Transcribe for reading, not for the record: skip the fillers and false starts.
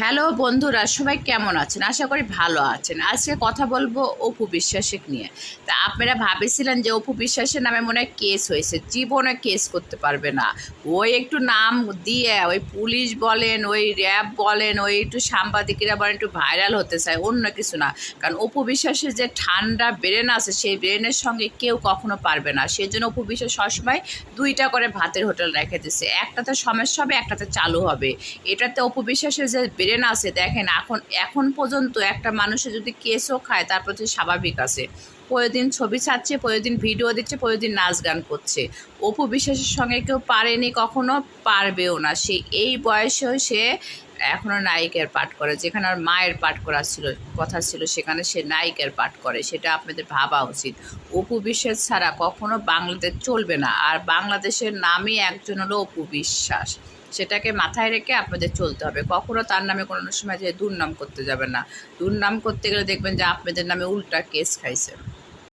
Hello বন্ধুরা, সবাই কেমন আছেন? আশা করি ভালো আছেন। আজকে কথা বলবো অপু বিশ্বাসকে নিয়ে। তা আপনারা ভাবেছিলেন যে অপু বিশ্বাসের নামে মনে হয় কেস হয়েছে, জীবনে কেস করতে পারবে না। ওই একটু নাম দিয়ে ওই পুলিশ বলেন, ওই র্যাব বলেন, ওই একটু সাংবাদিকেরা বলেন একটু ভাইরাল হতে চায়, অন্য কিছু না। কারণ অপু বিশ্বাসের যে ঠান্ডা ব্রেন আছে, সেই ব্রেনের সঙ্গে কেউ কখনো পারবে না। সেই জন্য অপু বিশ্বাস সবসময় দুইটা করে ভাতের হোটেল রেখে দিচ্ছে, একটাতে সমস্যা হবে, একটাতে চালু হবে। এটাতে অপু বিশ্বাসের যে ব্রেন আছে, দেখেন এখন পর্যন্ত একটা মানুষের যদি কেসও খায় তারপর তো স্বাভাবিক আছে। প্রতিদিন ছবি ছাড়ছে, প্রতিদিন ভিডিও দিচ্ছে, প্রতিদিন নাচ গান করছে। অপু বিশ্বাসের সঙ্গে কেউ পারেনি, কখনো পারবেও না। সে এই বয়সেও সে এখনও নায়িকার পাঠ করে, যেখানে আর মায়ের পাঠ করা ছিল কথা ছিল, সেখানে সে নায়িকার পাঠ করে। সেটা আপনাদের ভাবা উচিত। অপু বিশ্বাস ছাড়া কখনো বাংলাদেশ চলবে না। আর বাংলাদেশের নামই একজন হলো অপু বিশ্বাস। সেটাকে মাথায় রেখে আপনাদের চলতে হবে। কখনো তার নামে কোনো সময় যে দুর্নাম করতে যাবেন না। দুর্নাম করতে গেলে দেখবেন যে আপনাদের নামে উল্টা কেস খাইছে।